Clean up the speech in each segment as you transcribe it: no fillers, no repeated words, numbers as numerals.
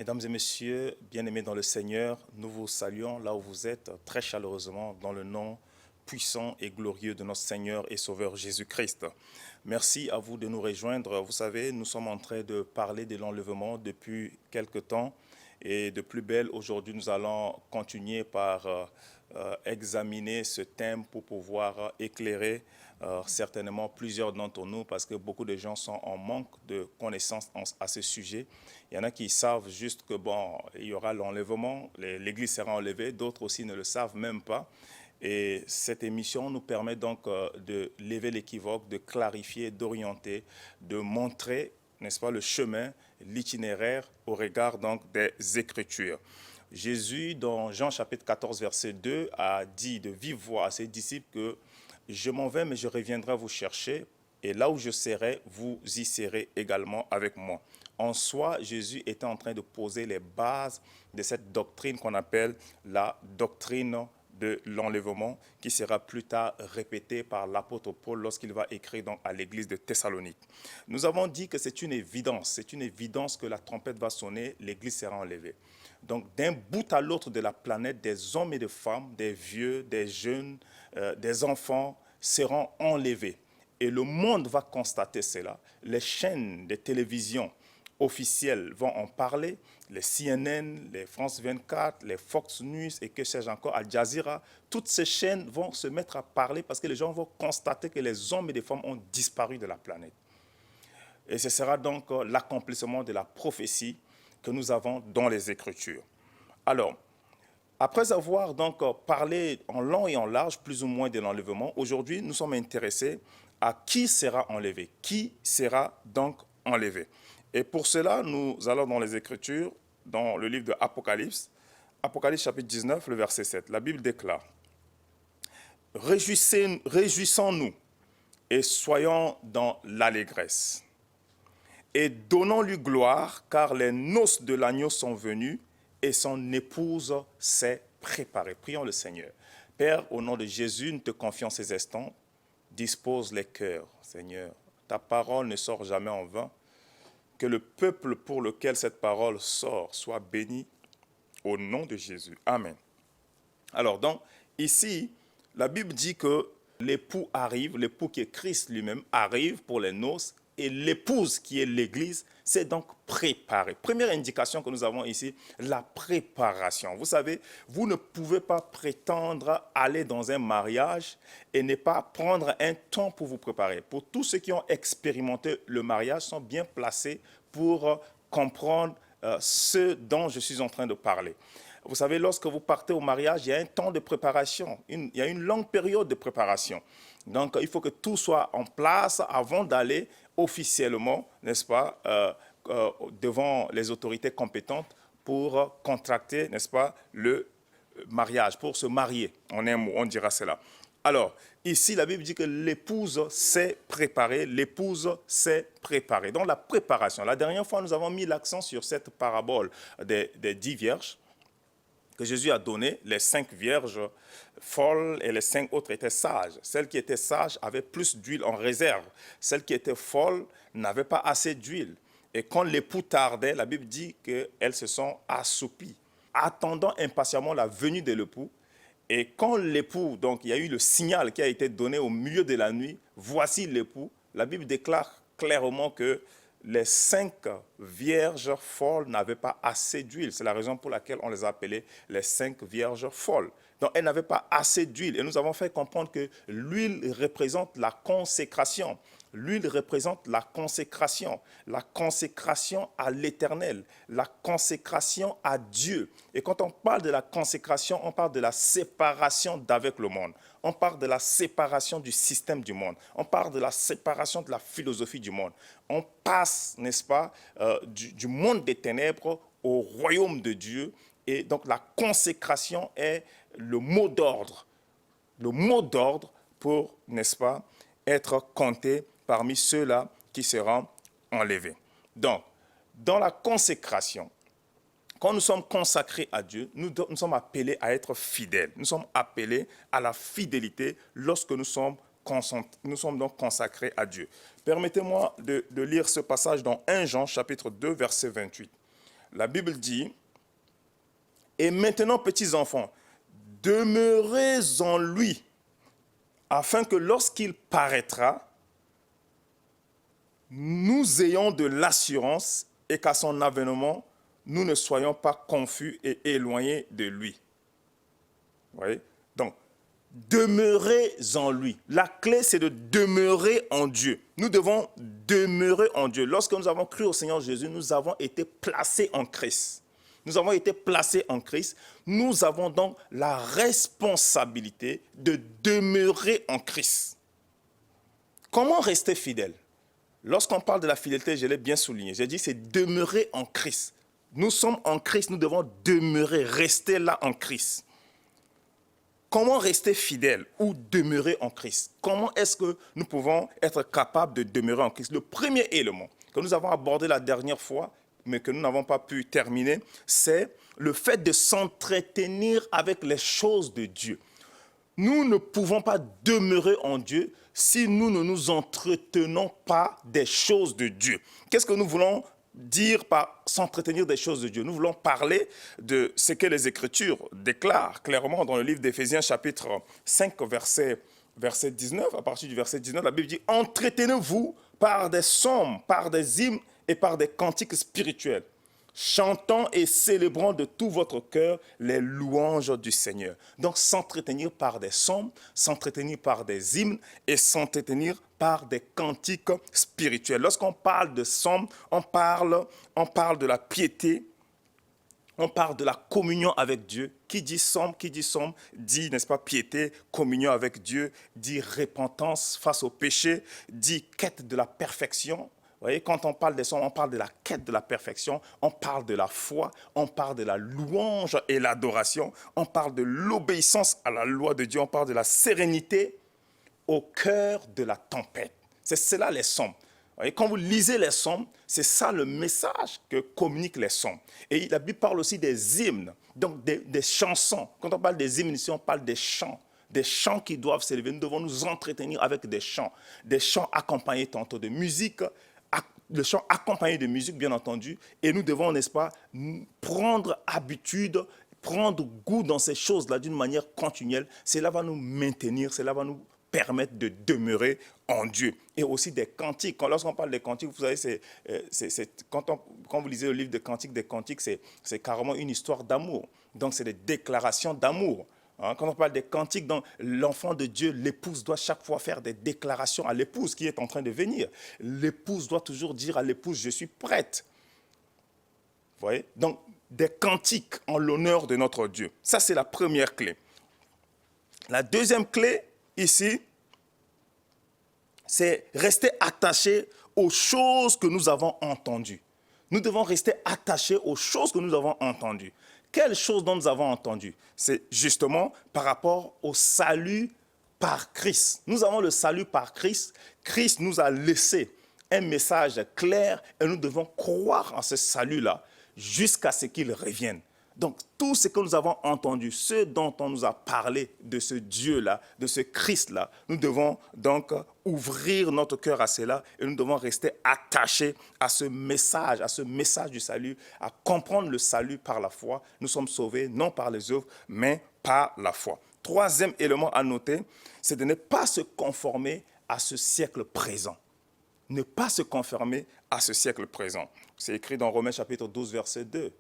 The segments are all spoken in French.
Mesdames et messieurs, bien-aimés dans le Seigneur, nous vous saluons là où vous êtes très chaleureusement dans le nom puissant et glorieux de notre Seigneur et Sauveur Jésus-Christ. Merci à vous de nous rejoindre. Vous savez, nous sommes en train de parler de l'enlèvement depuis quelque temps et de plus belle, aujourd'hui nous allons continuer par examiner ce thème pour pouvoir éclairer certainement plusieurs d'entre nous parce que beaucoup de gens sont en manque de connaissances à ce sujet. Il y en a qui savent juste que bon, il y aura l'enlèvement, l'Église sera enlevée, d'autres aussi ne le savent même pas. Et cette émission nous permet donc de lever l'équivoque, de clarifier, d'orienter, de montrer, n'est-ce pas, le chemin, l'itinéraire au regard donc des Écritures. Jésus, dans Jean chapitre 14, verset 2, a dit de vive voix à ses disciples que « Je m'en vais, mais je reviendrai vous chercher, et là où je serai, vous y serez également avec moi. » En soi, Jésus était en train de poser les bases de cette doctrine qu'on appelle la doctrine de l'enlèvement, qui sera plus tard répétée par l'apôtre Paul lorsqu'il va écrire donc à l'église de Thessalonique. Nous avons dit que c'est une évidence que la trompette va sonner, l'église sera enlevée. Donc d'un bout à l'autre de la planète, des hommes et des femmes, des vieux, des jeunes, des enfants seront enlevés. Et le monde va constater cela. Les chaînes de télévision officiels vont en parler, les CNN, les France 24, les Fox News et que sais-je encore, Al Jazeera, toutes ces chaînes vont se mettre à parler parce que les gens vont constater que les hommes et les femmes ont disparu de la planète. Et ce sera donc l'accomplissement de la prophétie que nous avons dans les Écritures. Alors, après avoir donc parlé en long et en large, plus ou moins de l'enlèvement, aujourd'hui, nous sommes intéressés à qui sera enlevé. Qui sera donc enlevé? Et pour cela, nous allons dans les Écritures, dans le livre de Apocalypse, Apocalypse chapitre 19, le verset 7. La Bible déclare « Réjouissons-nous et soyons dans l'allégresse. Et donnons-lui gloire, car les noces de l'agneau sont venues et son épouse s'est préparée. » Prions le Seigneur. Père, au nom de Jésus, nous te confions ces instants. Dispose les cœurs, Seigneur. Ta parole ne sort jamais en vain. Que le peuple pour lequel cette parole sort soit béni au nom de Jésus. Amen. Alors donc, ici, la Bible dit que l'époux arrive, l'époux qui est Christ lui-même arrive pour les noces et l'épouse qui est l'Église s'est donc préparée. Première indication que nous avons ici, la préparation. Vous savez, vous ne pouvez pas prétendre aller dans un mariage et ne pas prendre un temps pour vous préparer. Pour tous ceux qui ont expérimenté le mariage, sont bien placés pour comprendre ce dont je suis en train de parler. Vous savez, lorsque vous partez au mariage, il y a un temps de préparation, il y a une longue période de préparation. Donc, il faut que tout soit en place avant d'aller officiellement, n'est-ce pas, devant les autorités compétentes pour contracter, n'est-ce pas, le mariage, pour se marier. En un mot, on dira cela. Alors, ici, la Bible dit que l'épouse s'est préparée, l'épouse s'est préparée. Donc, la préparation. La dernière fois, nous avons mis l'accent sur cette parabole des 10 vierges que Jésus a donné, les 5 vierges folles et les 5 autres étaient sages. Celles qui étaient sages avaient plus d'huile en réserve. Celles qui étaient folles n'avaient pas assez d'huile. Et quand l'époux tardait, la Bible dit qu'elles se sont assoupies, attendant impatiemment la venue de l'époux. Et quand l'époux, donc il y a eu le signal qui a été donné au milieu de la nuit, voici l'époux, la Bible déclare clairement que les 5 vierges folles n'avaient pas assez d'huile. C'est la raison pour laquelle on les a appelées les 5 vierges folles. Donc, elles n'avaient pas assez d'huile. Et nous avons fait comprendre que l'huile représente la consécration. L'huile représente la consécration à l'Éternel, la consécration à Dieu. Et quand on parle de la consécration, on parle de la séparation d'avec le monde. On parle de la séparation du système du monde. On parle de la séparation de la philosophie du monde. On passe, n'est-ce pas, du monde des ténèbres au royaume de Dieu. Et donc la consécration est le mot d'ordre. Le mot d'ordre pour, n'est-ce pas, être compté parmi ceux-là qui seront enlevés. Donc, dans la consécration, quand nous sommes consacrés à Dieu, nous sommes appelés à être fidèles. Nous sommes appelés à la fidélité lorsque nous sommes donc consacrés à Dieu. Permettez-moi de lire ce passage dans 1 Jean, chapitre 2, verset 28. La Bible dit, « Et maintenant, petits enfants, demeurez en lui, afin que lorsqu'il paraîtra, nous ayons de l'assurance et qu'à son avènement, nous ne soyons pas confus et éloignés de lui. » Vous voyez? Donc, demeurez en lui. La clé, c'est de demeurer en Dieu. Nous devons demeurer en Dieu. Lorsque nous avons cru au Seigneur Jésus, nous avons été placés en Christ. Nous avons été placés en Christ. Nous avons donc la responsabilité de demeurer en Christ. Comment rester fidèle? Lorsqu'on parle de la fidélité, je l'ai bien souligné. J'ai dit c'est demeurer en Christ. Nous sommes en Christ, nous devons demeurer, rester là en Christ. Comment rester fidèle ou demeurer en Christ? Comment est-ce que nous pouvons être capables de demeurer en Christ? Le premier élément que nous avons abordé la dernière fois, mais que nous n'avons pas pu terminer, c'est le fait de s'entretenir avec les choses de Dieu. Nous ne pouvons pas demeurer en Dieu si nous ne nous entretenons pas des choses de Dieu. Qu'est-ce que nous voulons dire par s'entretenir des choses de Dieu? Nous voulons parler de ce que les Écritures déclarent clairement dans le livre d'Éphésiens chapitre 5, verset 19. À partir du verset 19, la Bible dit « Entretenez-vous par des psaumes, par des hymnes et par des cantiques spirituels, chantant et célébrant de tout votre cœur les louanges du Seigneur. » Donc, s'entretenir par des psaumes, s'entretenir par des hymnes et s'entretenir par des cantiques spirituels. Lorsqu'on parle de psaumes, on parle de la piété, on parle de la communion avec Dieu. Qui dit psaume, dit, n'est-ce pas, piété, communion avec Dieu, dit repentance face au péché, dit quête de la perfection. Vous voyez, quand on parle des psaumes, on parle de la quête de la perfection, on parle de la foi, on parle de la louange et l'adoration, on parle de l'obéissance à la loi de Dieu, on parle de la sérénité au cœur de la tempête. C'est cela les psaumes. Vous voyez, quand vous lisez les psaumes, c'est ça le message que communiquent les psaumes. Et la Bible parle aussi des hymnes, donc des chansons. Quand on parle des hymnes ici, on parle des chants qui doivent s'élever. Nous devons nous entretenir avec des chants accompagnés tantôt de musique, le chant accompagné de musique, bien entendu, et nous devons, n'est-ce pas, prendre habitude, prendre goût dans ces choses-là d'une manière continuelle. Cela va nous maintenir, cela va nous permettre de demeurer en Dieu. Et aussi des cantiques. Lorsqu'on parle des cantiques, vous savez, quand vous lisez le livre des cantiques, c'est carrément une histoire d'amour. Donc, c'est des déclarations d'amour. Quand on parle des cantiques, l'enfant de Dieu, l'épouse doit chaque fois faire des déclarations à l'épouse qui est en train de venir. L'épouse doit toujours dire à l'épouse, je suis prête. Vous voyez? Donc, des cantiques en l'honneur de notre Dieu. Ça, c'est la première clé. La deuxième clé, ici, c'est rester attaché aux choses que nous avons entendues. Nous devons rester attachés aux choses que nous avons entendues. Quelles choses dont nous avons entendu? C'est justement par rapport au salut par Christ. Nous avons le salut par Christ. Christ nous a laissé un message clair et nous devons croire en ce salut-là jusqu'à ce qu'il revienne. Donc, tout ce que nous avons entendu, ce dont on nous a parlé de ce Dieu-là, de ce Christ-là, nous devons donc ouvrir notre cœur à cela et nous devons rester attachés à ce message du salut, à comprendre le salut par la foi. Nous sommes sauvés non par les œuvres, mais par la foi. Troisième élément à noter, c'est de ne pas se conformer à ce siècle présent. Ne pas se conformer à ce siècle présent. C'est écrit dans Romains chapitre 12, verset 2.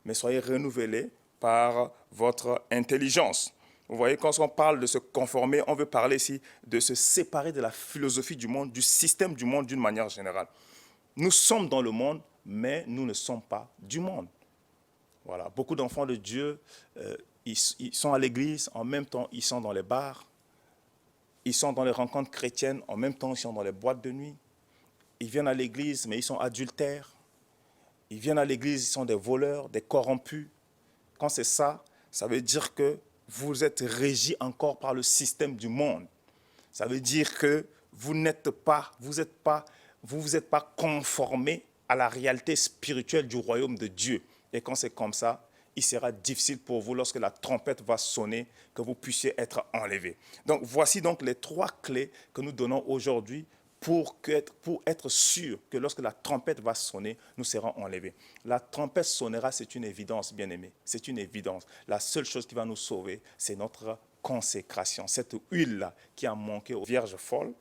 Mais soyez renouvelés par votre intelligence. Vous voyez, quand on parle de se conformer, on veut parler ici de se séparer de la philosophie du monde, du système du monde d'une manière générale. Nous sommes dans le monde, mais nous ne sommes pas du monde. Voilà, beaucoup d'enfants de Dieu, ils sont à l'église, en même temps ils sont dans les bars, ils sont dans les rencontres chrétiennes, en même temps ils sont dans les boîtes de nuit. Ils viennent à l'église, mais ils sont adultères. Ils viennent à l'église, ils sont des voleurs, des corrompus. Quand c'est ça, ça veut dire que vous êtes régis encore par le système du monde. Ça veut dire que vous vous êtes pas conformés à la réalité spirituelle du royaume de Dieu. Et quand c'est comme ça, il sera difficile pour vous, lorsque la trompette va sonner, que vous puissiez être enlevés. Donc, voici donc les trois clés que nous donnons aujourd'hui pour être sûr que lorsque la trompette va sonner, nous serons enlevés. La trompette sonnera, c'est une évidence, bien-aimés. C'est une évidence. La seule chose qui va nous sauver, c'est notre consécration. Cette huile-là qui a manqué aux vierges folles,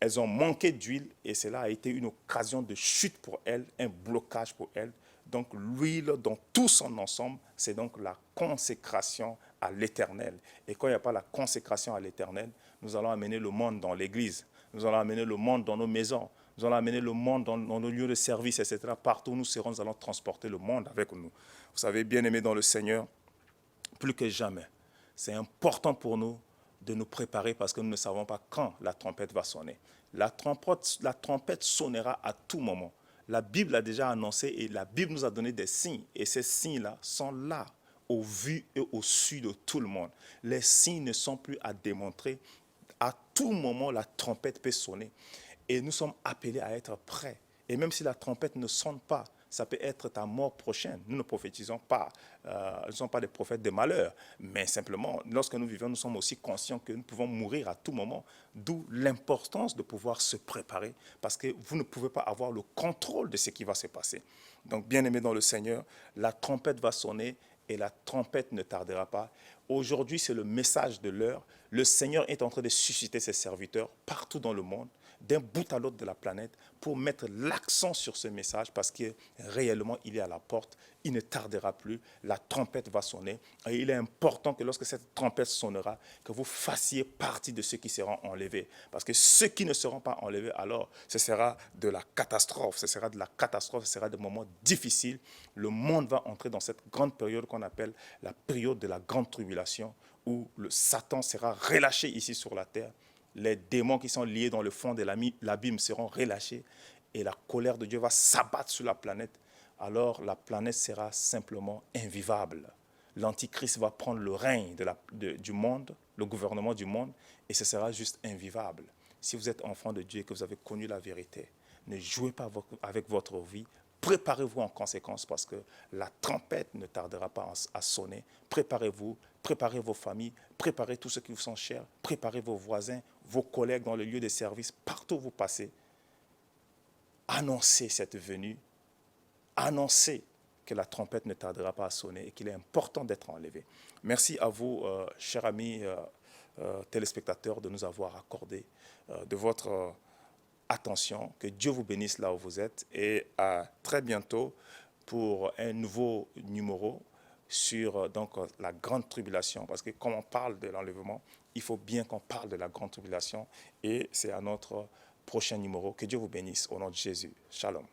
elles ont manqué d'huile et cela a été une occasion de chute pour elles, un blocage pour elles. Donc l'huile dans tout son ensemble, c'est donc la consécration à l'Éternel. Et quand il n'y a pas la consécration à l'Éternel, nous allons amener le monde dans l'église, nous allons amener le monde dans nos maisons, nous allons amener le monde dans nos lieux de service, etc. Partout où nous serons, nous allons transporter le monde avec nous. Vous savez, bien-aimés dans le Seigneur, plus que jamais, c'est important pour nous de nous préparer parce que nous ne savons pas quand la trompette va sonner. La trompette sonnera à tout moment. La Bible a déjà annoncé et la Bible nous a donné des signes. Et ces signes-là sont là, au vu et au su de tout le monde. Les signes ne sont plus à démontrer. À tout moment, la trompette peut sonner. Et nous sommes appelés à être prêts. Et même si la trompette ne sonne pas, ça peut être ta mort prochaine. Nous ne prophétisons pas, nous ne sommes pas des prophètes des malheurs, mais simplement, lorsque nous vivons, nous sommes aussi conscients que nous pouvons mourir à tout moment, d'où l'importance de pouvoir se préparer, parce que vous ne pouvez pas avoir le contrôle de ce qui va se passer. Donc, bien-aimés dans le Seigneur, la trompette va sonner et la trompette ne tardera pas. Aujourd'hui, c'est le message de l'heure. Le Seigneur est en train de susciter ses serviteurs partout dans le monde, d'un bout à l'autre de la planète, pour mettre l'accent sur ce message, parce que réellement, il est à la porte, il ne tardera plus, la trompette va sonner, et il est important que lorsque cette trompette sonnera, que vous fassiez partie de ceux qui seront enlevés, parce que ceux qui ne seront pas enlevés, alors, ce sera de la catastrophe, ce sera des moments difficiles. Le monde va entrer dans cette grande période qu'on appelle la période de la grande tribulation, où le Satan sera relâché ici sur la terre. Les démons qui sont liés dans le fond de l'abîme seront relâchés et la colère de Dieu va s'abattre sur la planète. Alors la planète sera simplement invivable. L'Antichrist va prendre le règne du monde, le gouvernement du monde, et ce sera juste invivable. Si vous êtes enfant de Dieu et que vous avez connu la vérité, ne jouez pas avec votre vie. Préparez-vous en conséquence parce que la trompette ne tardera pas à sonner. Préparez-vous, préparez vos familles, préparez tous ceux qui vous sont chers, préparez vos voisins, vos collègues dans le lieu de service, partout où vous passez. Annoncez cette venue, annoncez que la trompette ne tardera pas à sonner et qu'il est important d'être enlevé. Merci à vous, chers amis téléspectateurs, de nous avoir accordé de votre attention. Que Dieu vous bénisse là où vous êtes et à très bientôt pour un nouveau numéro sur la grande tribulation. Parce que quand on parle de l'enlèvement, il faut bien qu'on parle de la grande tribulation et c'est à notre prochain numéro. Que Dieu vous bénisse au nom de Jésus. Shalom.